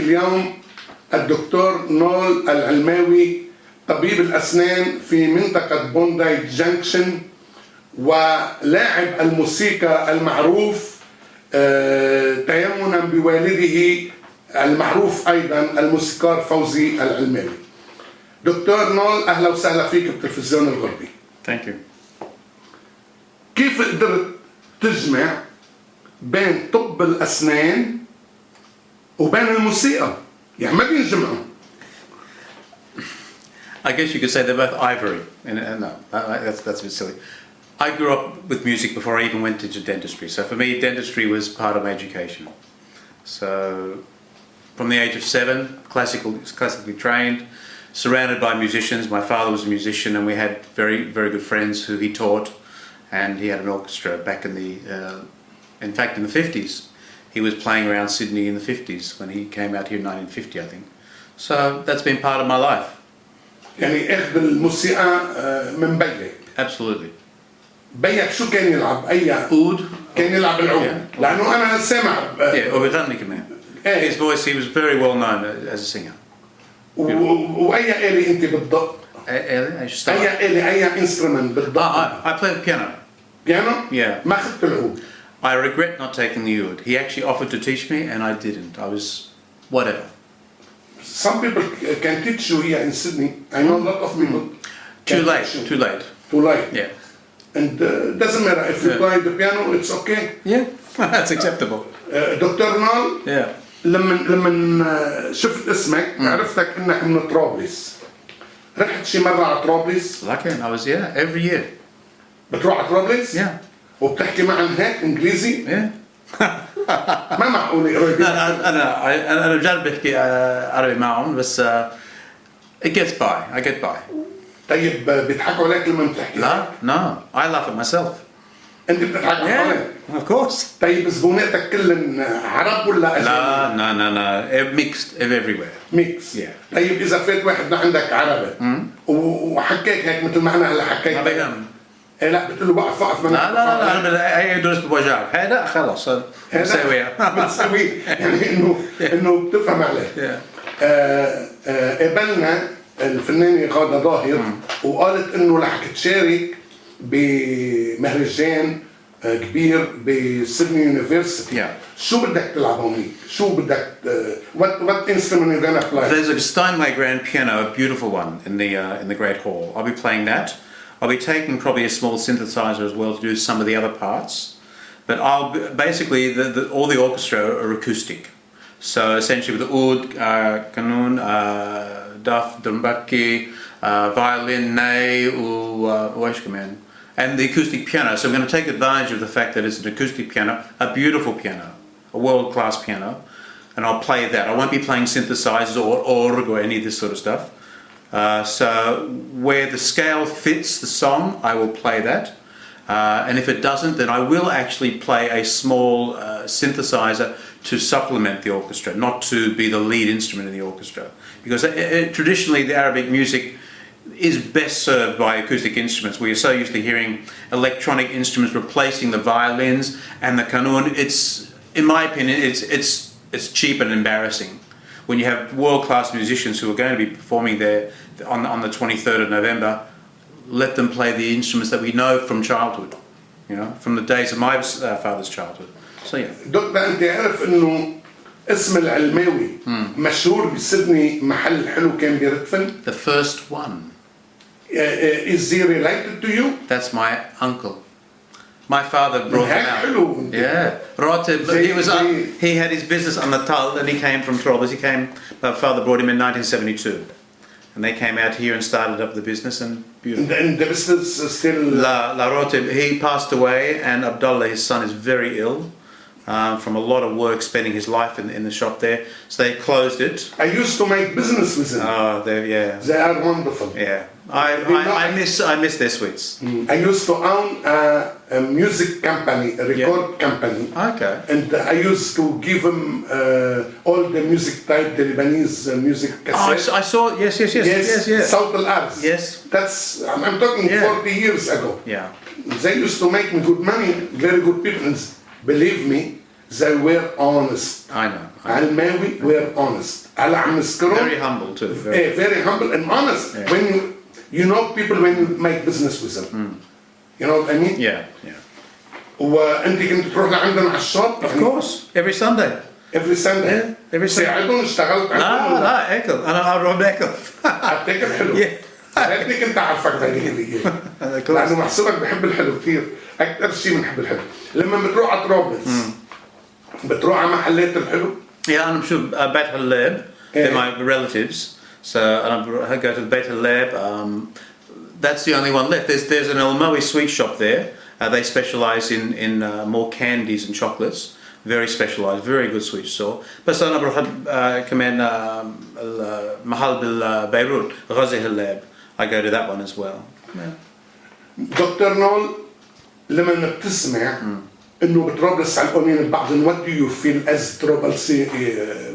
اليوم الدكتور نول العلماوي، طبيب الأسنان في منطقة بونداي جانكشن، ولاعب الموسيقى المعروف تيمنا بوالده المعروف أيضا الموسيقار فوزي العلماوي. دكتور نول، أهلا وسهلا فيك بالتلفزيون الغربي. Thank you. كيف قدرت تجمع بين طب الأسنان وبين الموسيقى؟ يعني ما بينجمعوا. I guess you could say they're both ivory. No, that's a bit silly. I grew up with music before I even went into dentistry. So for me, dentistry was part of my education. So from the age of 7, classically trained, surrounded by musicians. My father was a musician, and we had very, very good friends who he taught, and he had an orchestra back in the, in fact, in the 50s. He was playing around Sydney in the 50s when he came out here in 1950, I think. So that's been part of my life. يعني اخذ الموسيقى من بيك. Absolutely. بيك شو كان يلعب؟ أي عود. كان يلعب العود. Yeah. لأنه أنا سامع. وبيغني كمان. His voice, he was very well known as a singer. وأي آلة أنت بتضق؟ أي آلة، أي instrument بتضق؟ I play the piano. Piano? Yeah. ما أخذت العود. I regret not taking the oud. He actually offered to teach me, and I didn't. I was whatever. Some people can teach you here in Sydney. I know a lot of people. Too late. Too late. Yeah. And doesn't matter if you play the piano, it's okay. Yeah, that's acceptable. دكتور نول. Yeah. لما شفت اسمك عرفتك انك من طرابلس. رحت شي مرة على طرابلس؟ Lucky, I was every year. بتروح على طرابلس؟ Yeah. وبتحكي معهم هيك انجليزي؟ Yeah. ما معقول قريبين. أنا بجرب أحكي عربي معهم بس it gets by. I get by. طيب بيضحكوا عليك لما بتحكي؟ لا, no. I laugh at myself. أنت بتضحك على حالك؟ Of course. طيب زبوناتك كلن عرب ولا أجانب؟ No. Mixed everywhere. Mix. Yeah. طيب إذا فات واحد عندك عربي وحكيك هيك مثل ما أنا هلا حكيت. ما بيهم. لا بتقول له وقف لا أنا هي درست بوجعك هذا خلاص بتسويه يعني إنه بتفهم عليه. قابلنا الفنانة غادة ظاهر وقالت إنه رح تشارك بمهرجان كبير بسيدني يونيفرسيتي. شو بدك تلعب هونيك؟ شو بدك what instrument you're gonna play? There's a Steinway grand piano, a beautiful one in the Great Hall. I'll be playing that. I'll be taking probably a small synthesizer as well to do some of the other parts. But I'll basically all the orchestra are acoustic. So essentially with the oud, kanun, duff, drumbaki, violin, ney, and the acoustic piano. So I'm going to take advantage of the fact that it's an acoustic piano, a beautiful piano, a world-class piano, and I'll play that. I won't be playing synthesizers or org or any of this sort of stuff. So where the scale fits the song, I will play that. And if it doesn't, then I will actually play a small synthesizer to supplement the orchestra, not to be the lead instrument in the orchestra. Because traditionally the Arabic music is best served by acoustic instruments. We are so used to hearing electronic instruments replacing the violins and the kanun. It's, in my opinion, it's cheap and embarrassing. When you have world-class musicians who are going to be performing there on the 23rd of November, let them play the instruments that we know from childhood, from the days of my father's childhood. So yeah. دكتور أنت عارف إنه اسم العلماوي مشهور بسيدني محل حلو كان بيردفن؟ The first one. Is he related to you? That's my uncle. My father brought him out. حلو. Yeah. He had his business on the Tal and he came from Trolls. My father brought him in 1972. And they came out here and started up the business and beautiful. And the business is still... La Rotib, he passed away and Abdullah, his son, is very ill from a lot of work, spending his life in the shop there. So they closed it. I used to make business with them. Oh, yeah. They are wonderful. Yeah. I miss their sweets. I used to own a music company, a record company. Okay. And I used to give them all the music type, the Lebanese music cassettes. I saw, yes. South al-Ars. Yes. That's, I'm talking 40 years ago. Yeah. They used to make me good money, very good people. And believe me, they were honest. I know. علماوي were honest. على عم نذكرهم. Very humble too. Very humble and honest. Yeah. When you know people when you make business with them. You know what I mean? Yeah, yeah. وأنت كنت تروح لعندنا على الشاطئ. Of course, every Sunday. Every Sunday. Yeah, every Sunday. ساعدهم اشتغلت عندهم. لا اكل انا اروح باكل. أعطيك الحلو. لأني كنت أعرفك هذيك الأيام. لأنه محسوبك بحب الحلو كثير. أكثر شيء بنحب الحلو. لما بتروح على طرابلس بتروح على محلات الحلو. Yeah, أنا بشوف بيت هاللاب. They're my relatives. So I go to the Beit Lab. That's the only one left. There's an Almawi sweet shop there. They specialise in more candies and chocolates. Very specialised, very good sweet store. بس أنا بروح كمان محل بالبيروت غازي هاللاب. I go to that one as well. دكتور نول لما بتسمع إنه بطرابلس على القانون البعض what do you feel as طرابلسي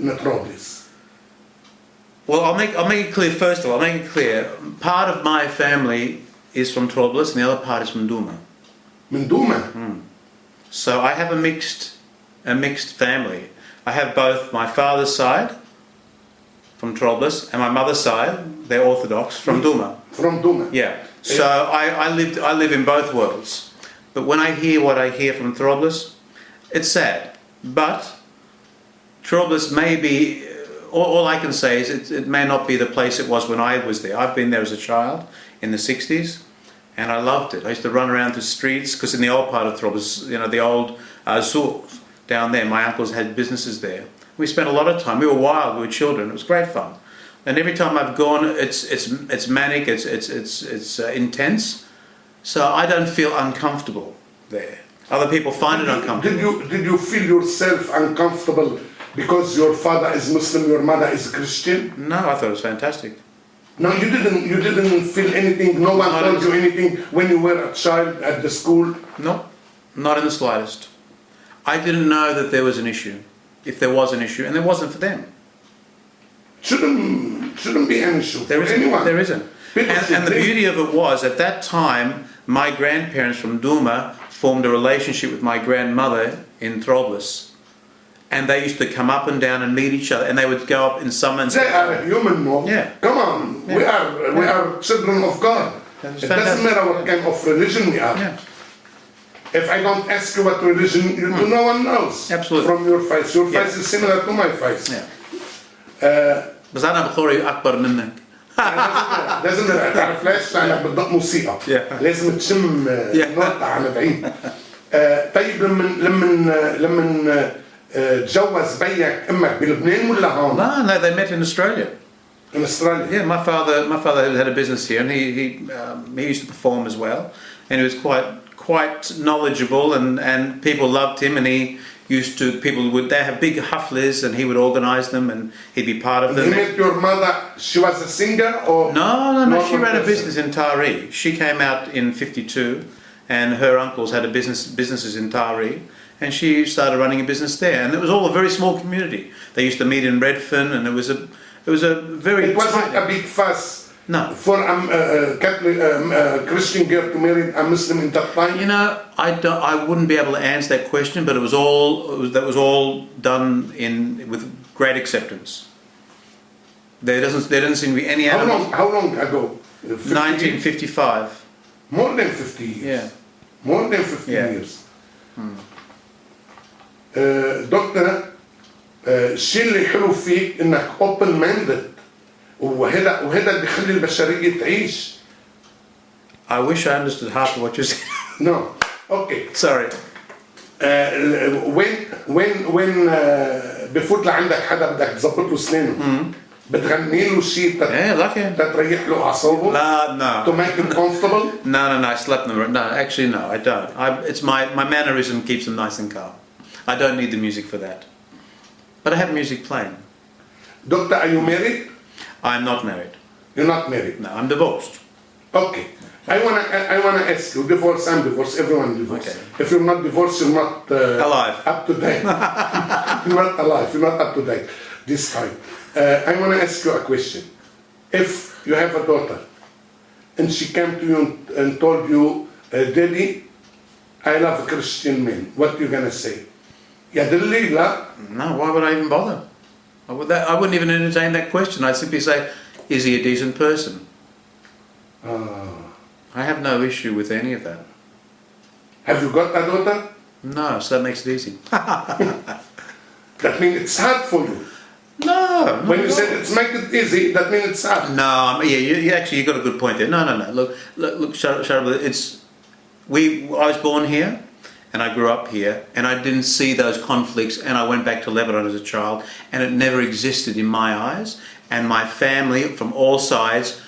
نطرابلس؟ Well, I'll make it clear first of all. I'll make it clear. Part of my family is from Trablus, and the other part is from Duma. من دوما. So I have a mixed family. I have both my father's side from Trablus and my mother's side. They're Orthodox from Duma. From Duma. Yeah. So I live in both worlds. But when I hear what I hear from Trablus, it's sad. But Trablus may be. All I can say is it may not be the place it was when I was there. I've been there as a child in the 60s, and I loved it. I used to run around the streets because in the old part of Trablus, you know, the old Azurs down there, my uncles had businesses there. We spent a lot of time. We were wild. We were children. It was great fun. And every time I've gone, it's manic. It's intense. So I don't feel uncomfortable there. Other people find it uncomfortable. Did you feel yourself uncomfortable? Because your father is Muslim, your mother is Christian? No, I thought it was fantastic. No, you didn't feel anything. No one told you anything when you were a child at the school. No, not in the slightest. I didn't know that there was an issue, if there was an issue, and there wasn't for them. Shouldn't be an issue for anyone. There isn't. And the beauty of it was, at that time, my grandparents from Duma formed a relationship with my grandmother in Trablus. And they used to come up and down and meet each other, and they would go up in summer and they are human, no? Yeah. Come on, yeah. we are children of God. It doesn't matter what kind of religion we are. Yeah. If I don't ask you what religion, no one knows. Absolutely. From your face. Your face is similar to my face. Yeah. بس أنا بخوري أكبر منك. لازم تعرف ليش؟ لأنك بتضق موسيقى. لازم تشم نقطة عن بعيد. طيب لما تجوز بيك امك بلبنان ولا هون؟ No, they met in Australia. In Australia. Yeah, my father had a business here, and he used to perform as well, and he was quite knowledgeable, and people loved him, and he used to they have big haflas, and he would organise them, and he'd be part of them. He met your mother. She was a singer, or no. She ran a business in Taree. She came out in '52, and her uncles had businesses in Taree. And she started running a business there, and it was all a very small community. They used to meet in Redfern, and it was a very. It wasn't a big fuss. No. For a Catholic Christian girl to marry a Muslim in that time. You know, I wouldn't be able to answer that question, but that was all done with great acceptance. There doesn't seem to be any. How long ago? 1955. More than 50 years. Yeah. More than 50 years. دكتور الشيء اللي حلو فيك انك open minded وهذا اللي بيخلي البشريه تعيش. I wish I understood half of what you said. No. Okay. Sorry. when بفوت لعندك حدا بدك تظبط له اسنانه بتغني له شيء تريح له اعصابه. No. To make him comfortable. No. I slept them. No, actually no, I don't. It's my mannerism keeps them nice and calm. I don't need the music for that. But I have music playing. Doctor, are you married? I'm not married. You're not married? No, I'm divorced. Okay. I wanna ask you, divorce, I'm divorced, everyone divorced. Okay. If you're not divorced, you're not alive. Up to date. You're not alive, you're not up to date this time. I wanna ask you a question. If you have a daughter and she came to you and told you, Daddy, I love Christian men, what are you gonna say? يدلي لا. No, why would I even bother? I wouldn't even entertain that question. I'd simply say, is he a decent person? I have no issue with any of that. Have you got a daughter? No, so that makes it easy. That means it's hard for you. No. When you said it's make it easy, that means it's hard. No, yeah, you got a good point there. No. Look, Sharab, I was born here, and I grew up here, and I didn't see those conflicts, and I went back to Lebanon as a child, and it never existed in my eyes. And my family, from all sides,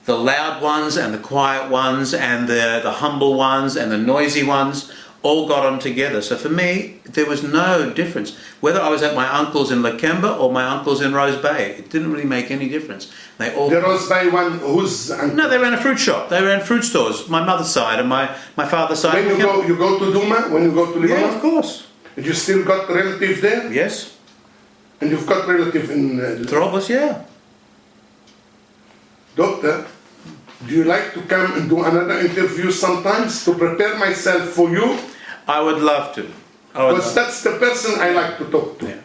the loud ones and the quiet ones, and the humble ones and the noisy ones, all got on together. So for me, there was no difference. Whether I was at my uncle's in Lakemba or my uncle's in Rose Bay, it didn't really make any difference. They all... The Rose Bay one, who's uncle? No, they ran a fruit shop. They ran fruit stores. My mother's side and my father's side. When you go to Duma, when you go to Lebanon? Yeah, of course. And you still got relative there? Yes. And you've got relative in... Trobos, yeah. Doctor, do you like to come and do another interview sometimes to prepare myself for you? I would love to. Because that's the person I like to talk to. Yeah.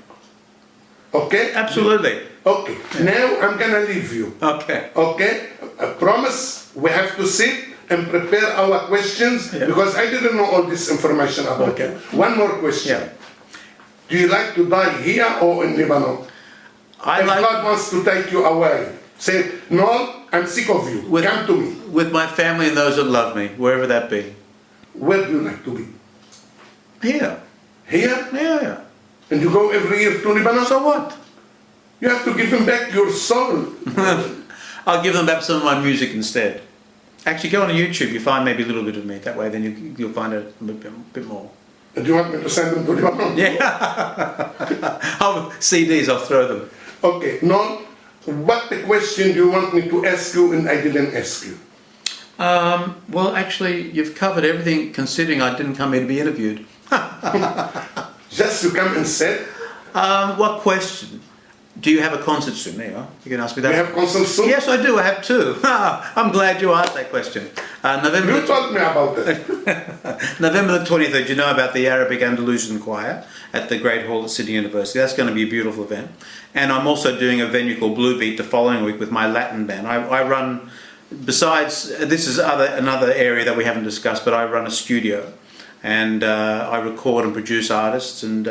Okay? Absolutely. Okay. Yeah. Now I'm gonna leave you. Okay. Okay? I promise we have to sit and prepare our questions because I didn't know all this information about you. One more question. Yeah. Do you like to die here or in Lebanon? If God wants to take you away, say, no, I'm sick of you. Come to me. With my family and those that love me, wherever that be. Where do you like to be? Here. Here? Yeah. And you go every year to Lebanon? So what? You have to give him back your soul. I'll give them back some of my music instead. Actually, go on YouTube, you find maybe a little bit of me. That way then you'll find it a bit more. And do you want me to send them to Lebanon? Yeah. CDs, I'll throw them. Okay. No. What the question do you want me to ask you and I didn't ask you? Well, actually, you've covered everything considering I didn't come here to be interviewed. Just to come and sit? What question? Do you have a concert soon? There you are. You can ask me that. You have concert soon? Yes, I do. I have two. I'm glad you asked that question. You told me about it. November the 23rd, you know about the Arabic Andalusian Choir at the Great Hall at Sydney University. That's going to be a beautiful event. And I'm also doing a venue called Blue Beat the following week with my Latin band. I run, besides, this is another area that we haven't discussed, but I run a studio. And I record and produce artists, and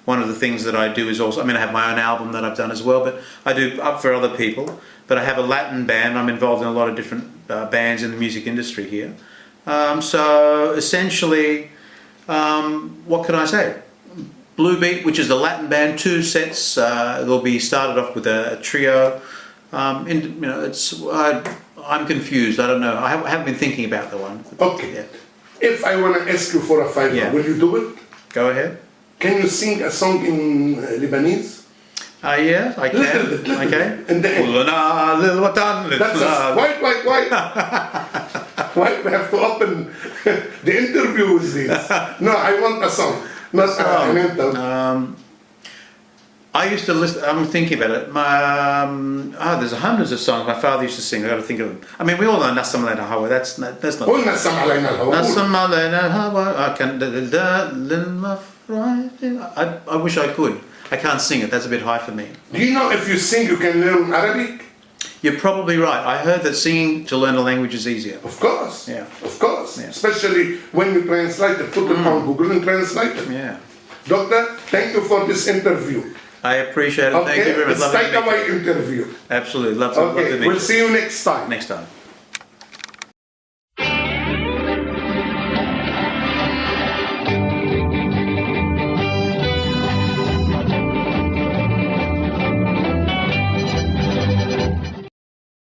one of the things that I do is also, I have my own album that I've done as well, but I do up for other people. But I have a Latin band. I'm involved in a lot of different bands in the music industry here. So essentially, what can I say? Blue Beat, which is the Latin band, 2 sets. They'll be started off with a trio. I'm confused. I don't know. I haven't been thinking about the one. Okay. Yeah. If I want to ask you for a favor, will you do it? Go ahead. Can you sing a song in Lebanese? Yeah, I can. Okay. And then, that's wait. Why we have to open the interview with this? No, I want a song, not an anthem. I used to listen. I'm thinking about it. There's hundreds of songs my father used to sing. I got to think of them. We all know Nassam Alayna Hawa. That's not. Nassam Alayna Hawa. Nassam Alayna Hawa. I wish I could. I can't sing it. That's a bit high for me. Do you know if you sing, you can learn Arabic? You're probably right. I heard that singing to learn a language is easier. Of course. Yeah. Of course. Yeah. Especially when you translate it. Put it on Google and translate it. Yeah. Doctor, thank you for this interview. I appreciate it. Okay. Thank you very much. It's takeaway interview. Absolutely. Love to meet you. We'll see you next time. Next time.